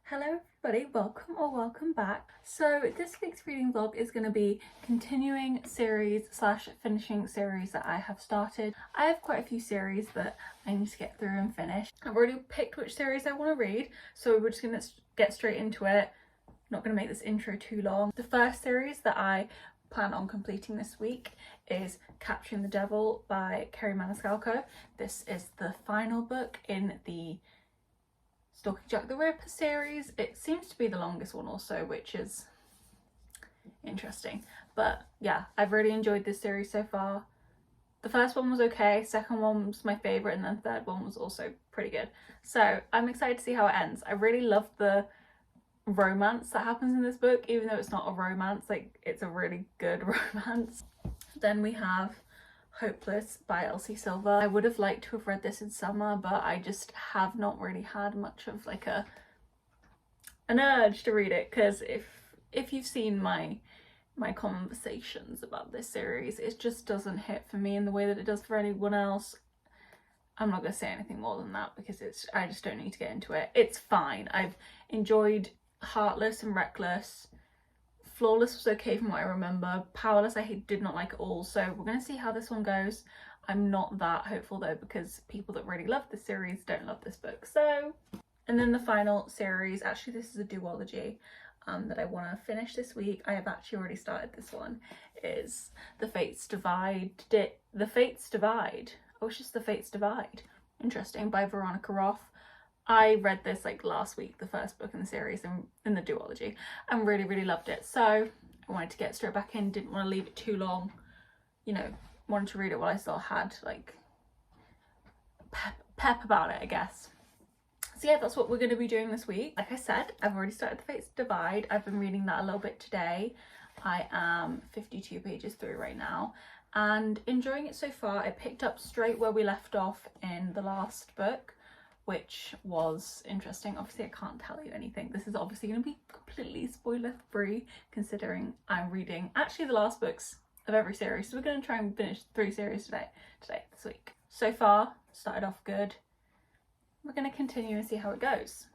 Hello everybody, welcome or welcome back. So this week's reading vlog is going to be continuing series slash finishing series that I have started. I have quite a few series that I need to get through and finish. I've already picked which series I want to read, so we're just going to get straight into it. I'm not going to make this intro too long. The first series that I plan on completing this week is Capturing the Devil by Kerri Maniscalco. This is the final book in the Stalking Jack the Ripper series. It seems to be the longest one also, which is interesting. But yeah, I've really enjoyed this series so far. The first one was okay, second one was my favourite, and then third one was also pretty good. So I'm excited to see how it ends. I really love the romance that happens in this book, even though it's not a romance, like it's a really good romance. Then we have Hopeless by Elsie Silver. I would have liked to have read this in summer, but I just have not really had much of like an urge to read it, because if you've seen my conversations about this series, it just doesn't hit for me in the way that it does for anyone else. I'm not going to say anything more than that because I just don't need to get into it. It's fine. I've enjoyed Heartless and Reckless. Flawless was okay from what I remember. Powerless I did not like at all, so we're going to see how this one goes. I'm not that hopeful though, because people that really love this series don't love this book. So, and then the final series, actually this is a duology that I want to finish this week. I have actually already started this one, is The Fates Divide. The Fates Divide. Oh, it's just The Fates Divide. Interesting, by Veronica Roth. I read this like last week, the first book in the series in the duology, and really loved it. So I wanted to get straight back in, didn't want to leave it too long, you know, wanted to read it while I still had like pep about it, I guess. So yeah, that's what we're going to be doing this week. Like I said, I've already started The Fates Divide. I've been reading that a little bit today. I am 52 pages through right now and enjoying it so far. I picked up straight where we left off in the last book, which was interesting. Obviously I can't tell you anything. This is obviously going to be completely spoiler free, considering I'm reading actually the last books of every series. So we're going to try and finish 3 series this week. So far, started off good. We're going to continue and see how it goes.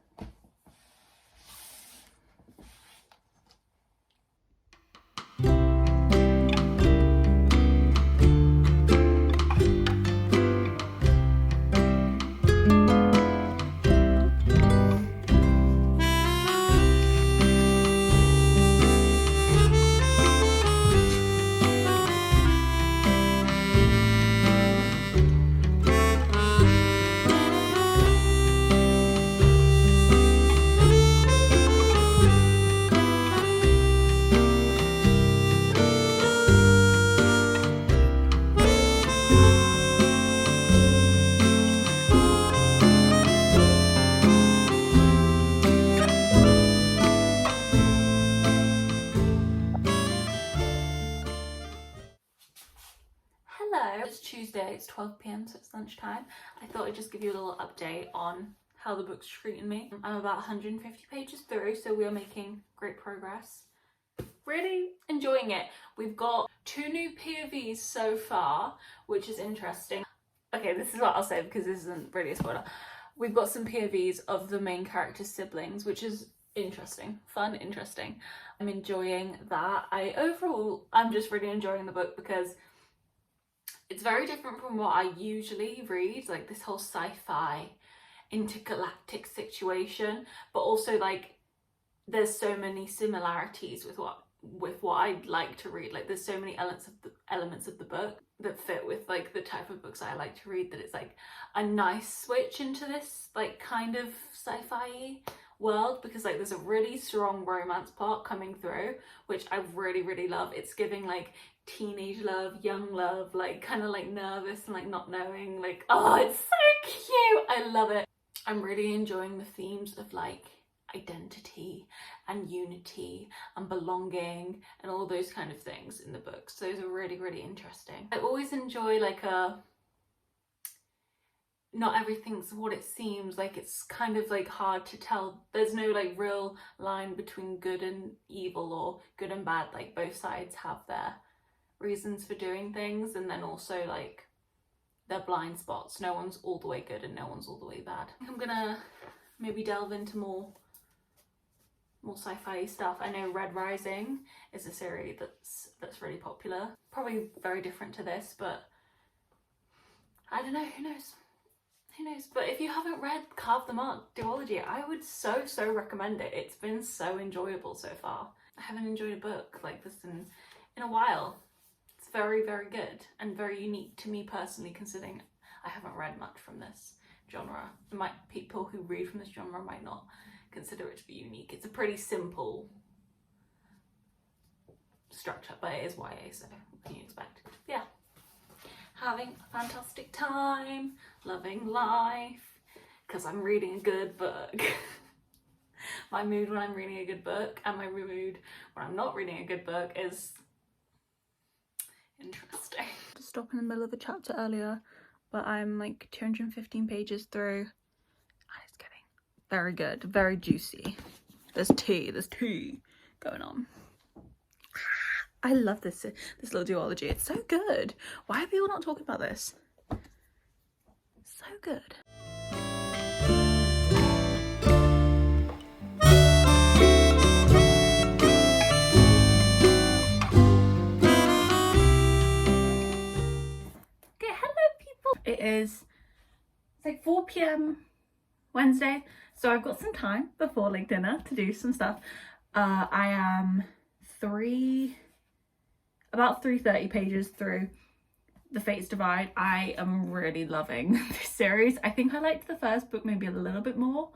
Hello, it's Tuesday, it's 12 p.m, so it's lunchtime. I thought I'd just give you a little update on how the book's treating me. I'm about 150 pages through, so we are making great progress. Really enjoying it. We've got 2 new POVs so far, which is interesting. Okay, this is what I'll say because this isn't really a spoiler. We've got some POVs of the main character's siblings, which is interesting, fun, interesting. I'm enjoying that. I'm just really enjoying the book because it's very different from what I usually read, like this whole sci-fi intergalactic situation, but also like there's so many similarities with what I'd like to read. Like there's so many elements of the book that fit with like the type of books I like to read, that it's like a nice switch into this like kind of sci-fi world, because like there's a really strong romance part coming through, which I really love. It's giving like teenage love, young love, like kind of like nervous and like not knowing, like, oh, it's so cute. I love it. I'm really enjoying the themes of like identity and unity and belonging and all those kind of things in the books. Those are really interesting. I always enjoy like not everything's what it seems. Like it's kind of like hard to tell. There's no like real line between good and evil or good and bad. Like both sides have their reasons for doing things, and then also like their blind spots. No one's all the way good and no one's all the way bad. I'm gonna maybe delve into more more sci-fi stuff. I know Red Rising is a series that's really popular. Probably very different to this, but I don't know, who knows? Who knows? But if you haven't read Carve the Mark duology, I would so recommend it. It's been so enjoyable so far. I haven't enjoyed a book like this in a while. It's very good and very unique to me personally, considering I haven't read much from this genre. People who read from this genre might not consider it to be unique. It's a pretty simple structure, but it is YA, so what can you expect? Yeah. Having a fantastic time, loving life, because I'm reading a good book. My mood when I'm reading a good book and my mood when I'm not reading a good book is interesting. Just stop in the middle of a chapter earlier, but I'm like 215 pages through and it's getting very good, very juicy. There's tea going on. I love this little duology. It's so good. Why are people not talking about this? So good. Okay, hello people. It's like 4 p.m. Wednesday, so I've got some time before like dinner to do some stuff. I am about 330 pages through The Fates Divide. I am really loving this series. I think I liked the first book maybe a little bit more.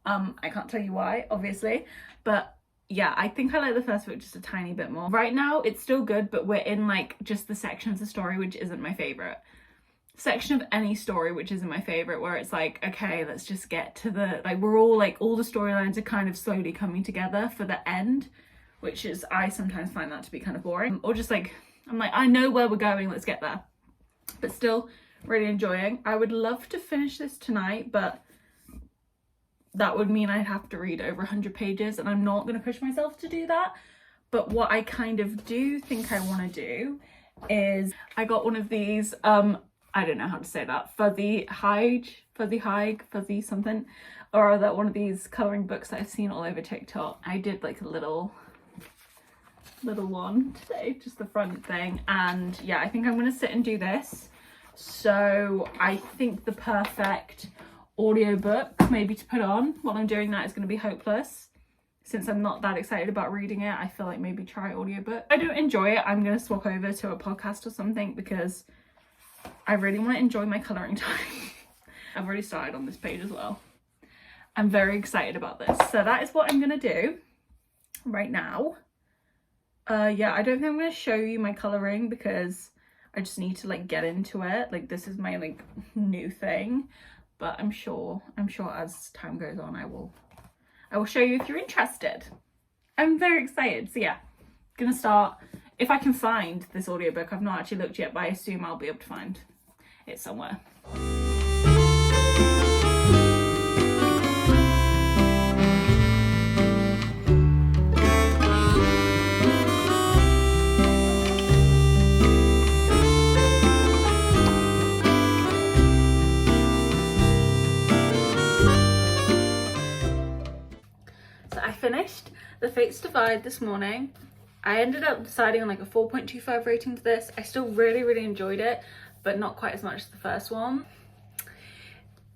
I can't tell you why, obviously, but yeah, I think I like the first book just a tiny bit more. Right now it's still good, but we're in like just the section of the story which isn't my favorite section of any story, which isn't my favorite, where it's like, okay, let's just get to the, like, we're all like, all the storylines are kind of slowly coming together for the end, which is, I sometimes find that to be kind of boring, or just like, I'm like, I know where we're going, let's get there. But still really enjoying. I would love to finish this tonight, but that would mean I'd have to read over 100 pages and I'm not going to push myself to do that. But what I kind of do think I want to do is, I got one of these, I don't know how to say that, fuzzy something, or that one of these colouring books that I've seen all over TikTok. I did like a little one today, just the front thing, and yeah, I think I'm going to sit and do this. So I think the perfect audiobook maybe to put on while I'm doing that is going to be Hopeless. Since I'm not that excited about reading it, I feel like maybe try audiobook. If I don't enjoy it, I'm going to swap over to a podcast or something, because I really want to enjoy my colouring time. I've already started on this page as well. I'm very excited about this. So that is what I'm going to do right now. Yeah, I don't think I'm going to show you my colouring because I just need to like get into it. Like, this is my like new thing, but I'm sure as time goes on I will show you if you're interested. I'm very excited. So yeah, gonna start. If I can find this audiobook, I've not actually looked yet, but I assume I'll be able to find it somewhere. So I finished The Fates Divide this morning. I ended up deciding on like a 4.25 rating for this. I still really enjoyed it, but not quite as much as the first one.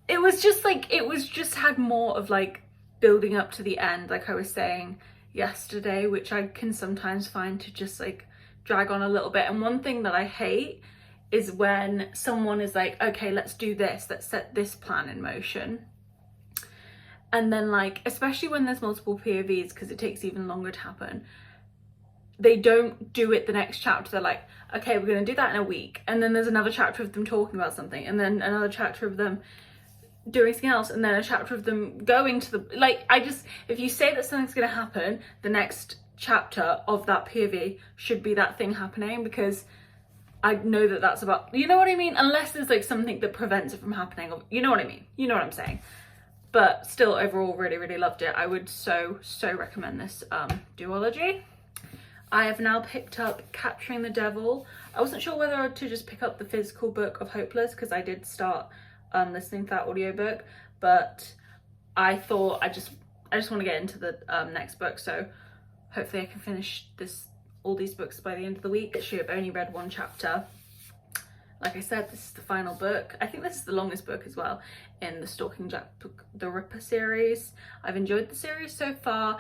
It was just had more of like building up to the end, like I was saying yesterday, which I can sometimes find to just like drag on a little bit. And one thing that I hate is when someone is like, okay, let's do this, let's set this plan in motion. And then like, especially when there's multiple POVs, because it takes even longer to happen, they don't do it the next chapter. They're like, okay, we're going to do that in a week. And then there's another chapter of them talking about something. And then another chapter of them doing something else. And then a chapter of them going to the, like, if you say that something's going to happen, the next chapter of that POV should be that thing happening, because I know that that's about, you know what I mean? Unless there's like something that prevents it from happening. Or, you know what I mean? You know what I'm saying? But still, overall, really loved it. I would so recommend this duology. I have now picked up Capturing the Devil. I wasn't sure whether to just pick up the physical book of Hopeless, because I did start listening to that audiobook, but I thought I just want to get into the next book, so hopefully I can finish all these books by the end of the week. Actually, I've only read one chapter. Like I said, this is the final book. I think this is the longest book as well in the Stalking Jack the Ripper series. I've enjoyed the series so far.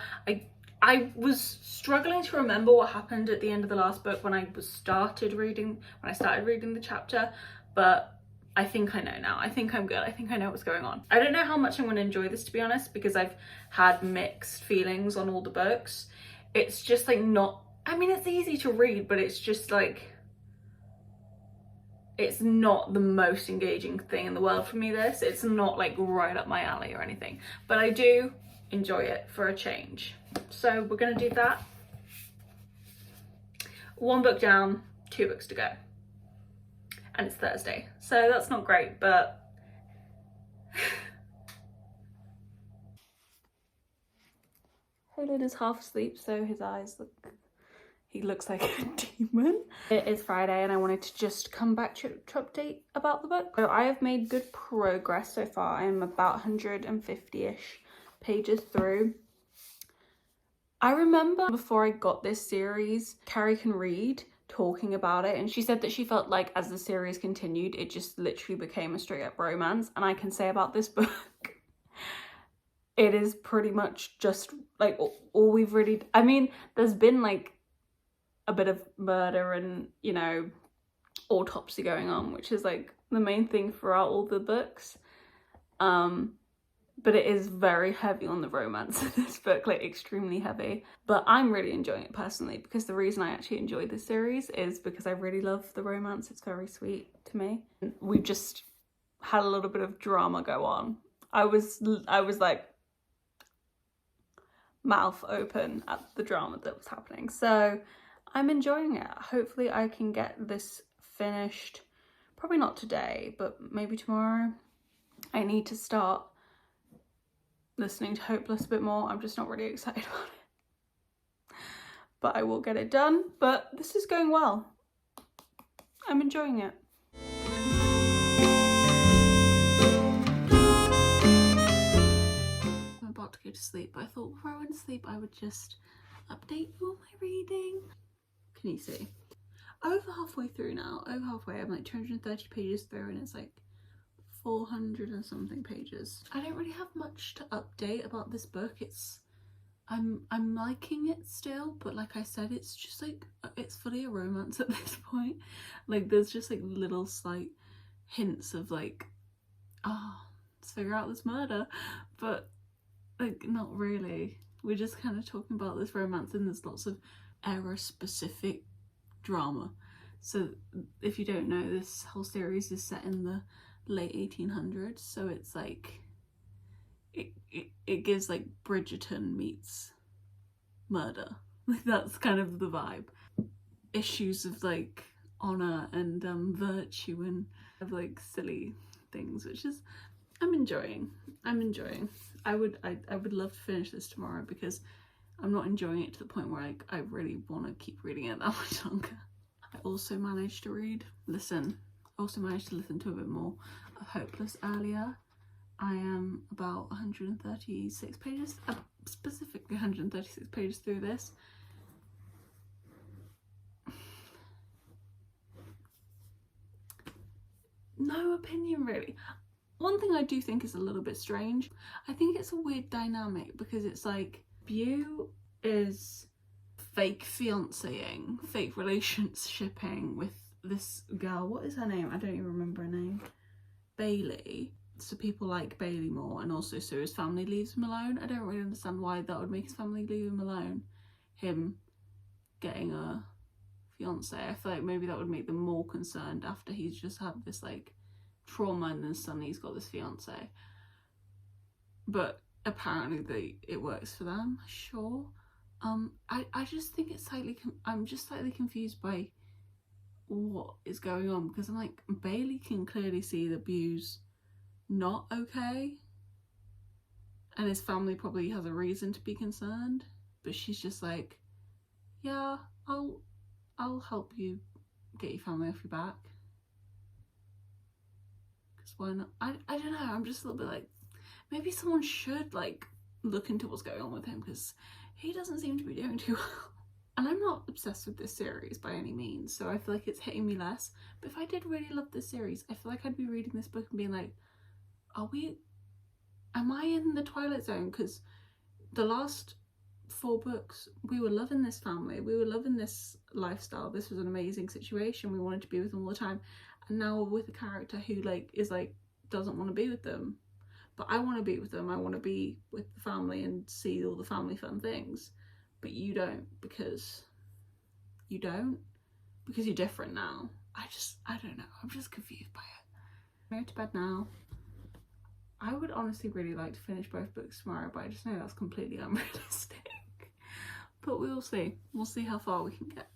I was struggling to remember what happened at the end of the last book when I started reading the chapter, but I think I know now. I think I'm good. I think I know what's going on. I don't know how much I'm going to enjoy this, to be honest, because I've had mixed feelings on all the books. It's just like not, I mean, it's easy to read, but it's just like, it's not the most engaging thing in the world for me, this. It's not like right up my alley or anything, but I do enjoy it for a change. So we're gonna do that. One book down, 2 books to go. And it's Thursday, so that's not great, but Holden is half asleep, so his eyes he looks like a demon. It is Friday and I wanted to just come back to update about the book. So I have made good progress so far. I'm about 150-ish pages through. I remember before I got this series, Carrie Can Read talking about it, and she said that she felt like as the series continued, it just literally became a straight up romance. And I can say about this book, it is pretty much just like all we've really, I mean, there's been like a bit of murder and, you know, autopsy going on, which is like the main thing throughout all the books. But it is very heavy on the romance in this book, like extremely heavy. But I'm really enjoying it personally, because the reason I actually enjoyed this series is because I really love the romance. It's very sweet to me. We've just had a little bit of drama go on. I was like mouth open at the drama that was happening. So I'm enjoying it. Hopefully I can get this finished, probably not today, but maybe tomorrow. I need to start listening to Hopeless a bit more. I'm just not really excited about it, but I will get it done. But this is going well. I'm enjoying it. I'm about to go to sleep, but I thought before I went to sleep I would just update you on my reading. Can you see? Over halfway through now. Over halfway. I'm like 230 pages through and it's like 400 and something pages. I don't really have much to update about this book. I'm liking it still, but like I said, it's just like, it's fully a romance at this point. Like there's just like little slight hints of like, oh, let's figure out this murder, but like not really. We're just kind of talking about this romance and there's lots of era specific drama. So if you don't know, this whole series is set in the late 1800s, so it's like it gives like Bridgerton meets murder. Like that's kind of the vibe. Issues of like honor and virtue and of like silly things, which is I'm enjoying. I would love to finish this tomorrow, because I'm not enjoying it to the point where I really want to keep reading it that much longer. I also managed to listen to a bit more of Hopeless earlier. I am about 136 pages, specifically 136 pages through this. No opinion really. One thing I do think is a little bit strange. I think it's a weird dynamic, because it's like Bew is fake fianceing, fake relationshiping with this girl. What is her name? I don't even remember her name. Bailey. So people like Bailey more, and also so his family leaves him alone. I don't really understand why that would make his family leave him alone. Him getting a fiance. I feel like maybe that would make them more concerned after he's just had this like trauma and then suddenly he's got this fiance. But apparently it works for them, sure. I just think it's I'm just slightly confused by what is going on, because I'm like, Bailey can clearly see that Bew's not okay, and his family probably has a reason to be concerned, but she's just like, yeah, I'll help you get your family off your back, because why not? I don't know, I'm just a little bit like, maybe someone should like look into what's going on with him, because he doesn't seem to be doing too well. And I'm not obsessed with this series by any means, so I feel like it's hitting me less. But if I did really love this series, I feel like I'd be reading this book and being like, am I in the Twilight Zone? Because the last 4 books, we were loving this family, we were loving this lifestyle, this was an amazing situation, we wanted to be with them all the time, and now we're with a character who doesn't want to be with them. But I want to be with them, I want to be with the family and see all the family fun things. But you don't, because you're different now. I don't know, I'm just confused by it. I'm going to bed now. I would honestly really like to finish both books tomorrow, but I just know that's completely unrealistic. But we'll see. We'll see how far we can get.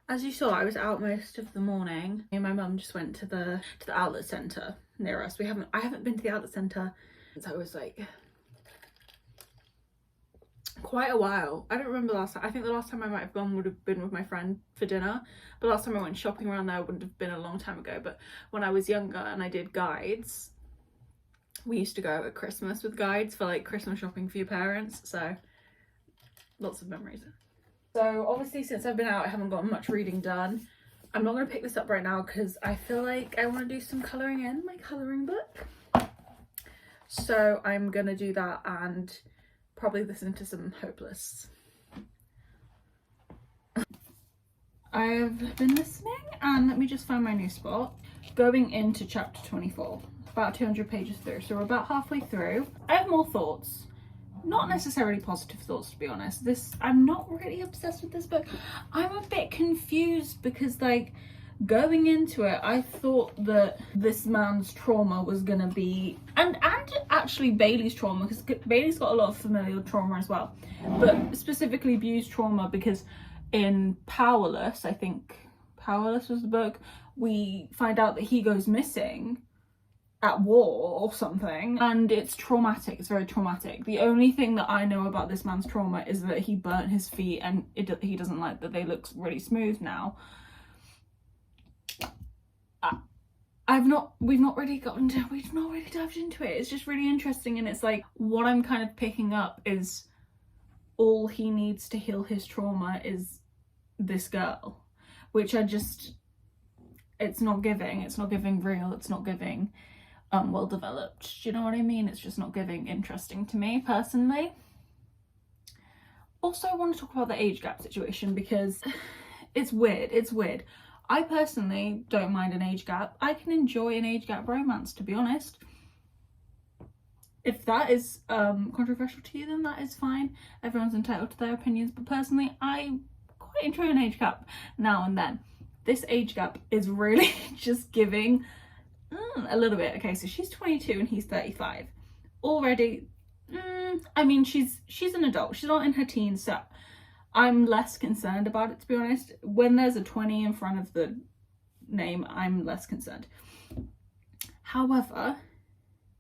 As you saw, I was out most of the morning. Me and my mum just went to the outlet centre near us. I haven't been to the outlet centre since I was like quite a while. I don't remember last time. I think the last time I might have gone would have been with my friend for dinner, but last time I went shopping around there wouldn't have been a long time ago. But when I was younger and I did guides, we used to go at Christmas with guides for like Christmas shopping for your parents, so lots of memories. So obviously since I've been out, I haven't gotten much reading done. I'm not going to pick this up right now because I feel like I want to do some colouring in my colouring book. So I'm going to do that and probably listen to some Hopeless. I've been listening, and let me just find my new spot. Going into chapter 24, about 200 pages through, so we're about halfway through. I have more thoughts. Not necessarily positive thoughts, to be honest. I'm not really obsessed with this book. I'm a bit confused because, like, going into it, I thought that this man's trauma was gonna be, and actually Bailey's trauma, because Bailey's got a lot of familial trauma as well, but specifically Bue's trauma, because in Powerless, I think Powerless was the book, we find out that he goes missing at war or something, and it's traumatic. It's very traumatic. The only thing that I know about this man's trauma is that he burnt his feet, and he doesn't like that they look really smooth now. We've not really dived into it. It's just really interesting, and it's like what I'm kind of picking up is all he needs to heal his trauma is this girl, which it's not giving real, it's not giving well developed. Do you know what I mean? It's just not giving interesting to me personally. Also, I want to talk about the age gap situation because it's weird. I personally don't mind an age gap. I can enjoy an age gap romance, to be honest. If that is controversial to you, then that is fine. Everyone's entitled to their opinions, but personally I quite enjoy an age gap now and then. This age gap is really just giving a little bit. Okay, so she's 22 and he's 35 already. I mean, she's an adult, she's not in her teens, so I'm less concerned about it, to be honest. When there's a 20 in front of the name, I'm less concerned. However,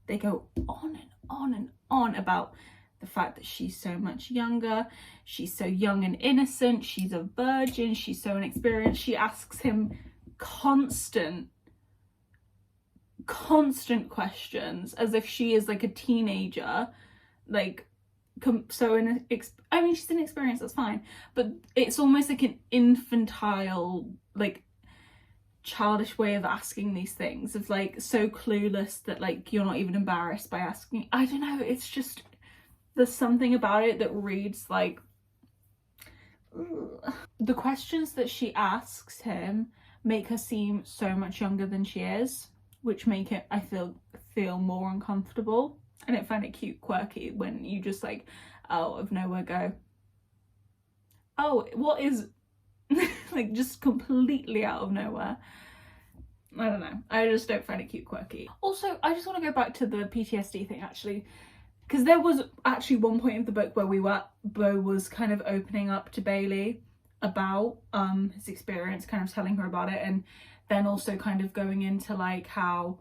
they go on and on and on about the fact that she's so much younger, she's so young and innocent, she's a virgin, she's so inexperienced. She asks him constant questions as if she is like a teenager, like I mean, she's inexperienced, that's fine, but it's almost like an infantile, like childish way of asking these things, of like so clueless that like you're not even embarrassed by asking. I don't know, it's just, there's something about it that reads like, ugh. The questions that she asks him make her seem so much younger than she is, which make it, I feel more uncomfortable. I don't find it cute, quirky when you just like out of nowhere go, oh, what is like just completely out of nowhere. I don't know. I just don't find it cute, quirky. Also, I just want to go back to the PTSD thing actually, because there was actually one point in the book where Bo was kind of opening up to Bailey about his experience, kind of telling her about it, and then also kind of going into like how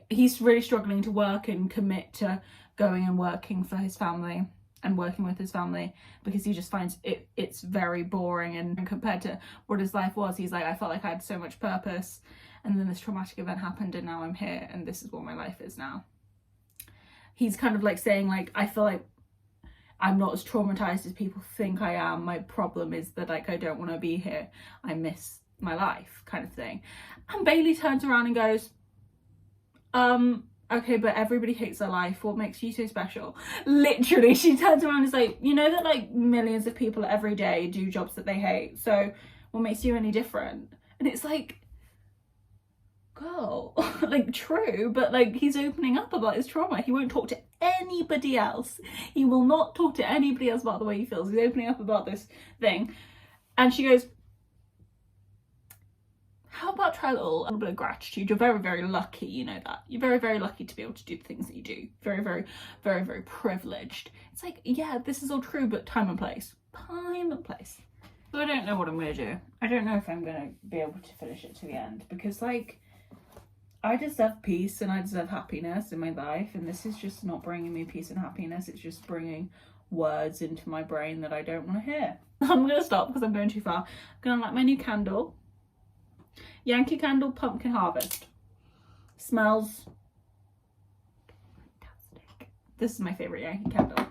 he's really struggling to work and commit to going and working for his family and working with his family, because he just finds it's very boring, and compared to what his life was, he's like, I felt like I had so much purpose, and then this traumatic event happened and now I'm here and this is what my life is now. He's kind of like saying like, I feel like I'm not as traumatized as people think I am. My problem is that like I don't want to be here. I miss my life, kind of thing. And Bailey turns around and goes, okay, but everybody hates their life. What makes you so special? Literally, she turns around and is like, you know that like millions of people every day do jobs that they hate. So what makes you any different? And it's like, girl, like true, but like he's opening up about his trauma. He won't talk to anybody else. He will not talk to anybody else about the way he feels. He's opening up about this thing. And she goes, how about try a little bit of gratitude? You're very, very lucky, you know that. You're very, very lucky to be able to do the things that you do. Very, very, very, very privileged. It's like, yeah, this is all true, but time and place. Time and place. So I don't know what I'm going to do. I don't know if I'm going to be able to finish it to the end, because like, I deserve peace and I deserve happiness in my life, and this is just not bringing me peace and happiness. It's just bringing words into my brain that I don't want to hear. I'm going to stop because I'm going too far. I'm going to light my new candle. Yankee Candle Pumpkin Harvest. Smells fantastic. This is my favourite Yankee Candle.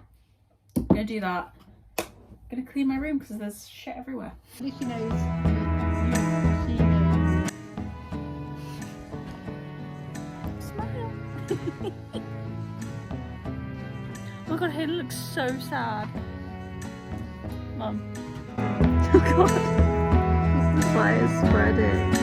I'm going to do that. I'm going to clean my room because there's shit everywhere. At least she knows. She knows. Smile. Oh my god, Hayden looks so sad. Mum. Oh god. The fire's spreading.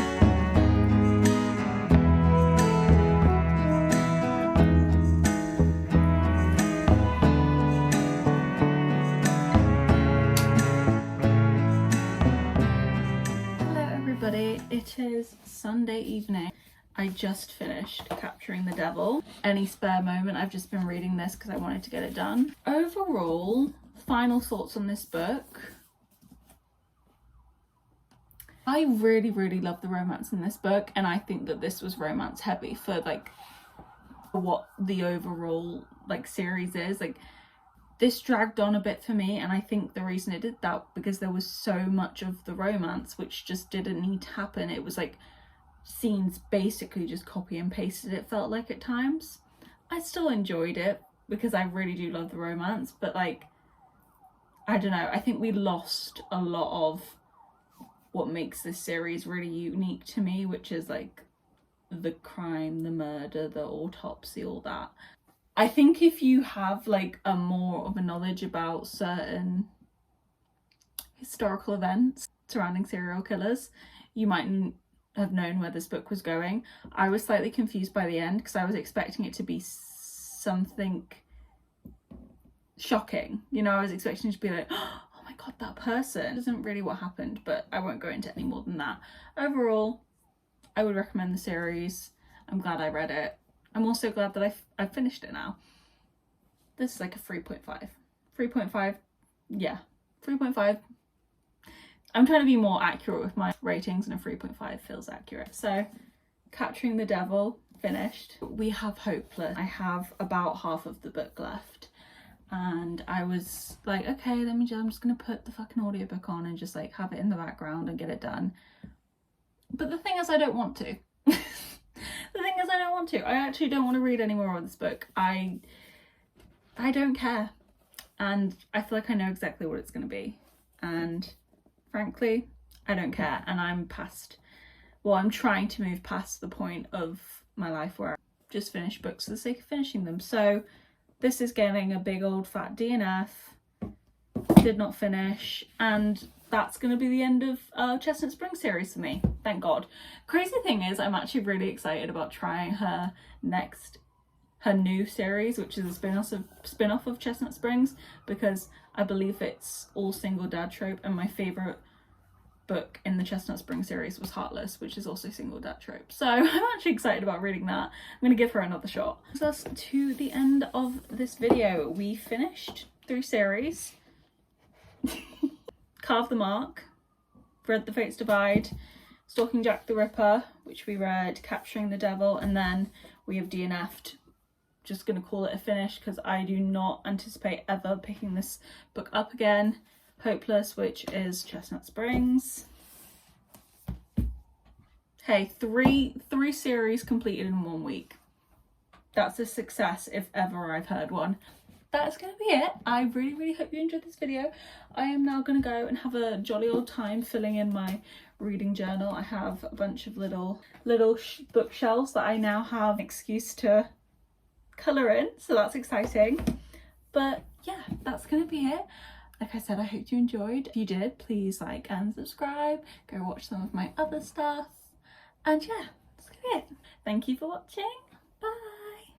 It is Sunday evening. I just finished Capturing the Devil. Any spare moment, I've just been reading this because I wanted to get it done. Overall, final thoughts on this book. I really, really love the romance in this book, and I think that this was romance heavy for like what the overall like series is. Like, this dragged on a bit for me, and I think the reason it did that because there was so much of the romance which just didn't need to happen. It was like scenes basically just copy and pasted, it felt like at times. I still enjoyed it because I really do love the romance, but like, I don't know, I think we lost a lot of what makes this series really unique to me, which is like the crime, the murder, the autopsy, all that. I think if you have like a more of a knowledge about certain historical events surrounding serial killers, you might have known where this book was going. I was slightly confused by the end because I was expecting it to be something shocking. You know, I was expecting it to be like, oh my god, that person. It isn't really what happened, but I won't go into any more than that. Overall, I would recommend the series. I'm glad I read it. I'm also glad that I've finished it now. This is like a 3.5. 3.5, yeah, 3.5. I'm trying to be more accurate with my ratings, and a 3.5 feels accurate. So, Capturing the Devil, finished. We have Hopeless. I have about half of the book left. And I was like, okay, I'm just gonna put the fucking audiobook on and just like have it in the background and get it done. But the thing is, I don't want to. The thing is, I don't want to. I actually don't want to read any more of this book. I don't care. And I feel like I know exactly what it's going to be. And frankly, I don't care. And I'm trying to move past the point of my life where I just finish books for the sake of finishing them. So this is getting a big old fat DNF. Did not finish. And that's going to be the end of Chestnut Springs series for me. Thank God. Crazy thing is, I'm actually really excited about trying her new series, which is a spin-off of Chestnut Springs, because I believe it's all single dad trope, and my favourite book in the Chestnut Spring series was Heartless, which is also single dad trope. So I'm actually excited about reading that. I'm going to give her another shot. So that's to the end of this video. We finished 3 series. Carve the Mark, read The Fates Divide, Stalking Jack the Ripper, which we read, Capturing the Devil, and then we have DNF'd. Just going to call it a finish because I do not anticipate ever picking this book up again. Hopeless, which is Chestnut Springs. Hey, three series completed in 1 week. That's a success if ever I've heard one. That's gonna be it. I really hope you enjoyed this video. I am now gonna go and have a jolly old time filling in my reading journal. I have a bunch of little bookshelves that I now have an excuse to colour in, so that's exciting. But yeah, that's gonna be it. Like I said, I hope you enjoyed. If you did, please like and subscribe. Go watch some of my other stuff. And yeah, that's gonna be it. Thank you for watching. Bye.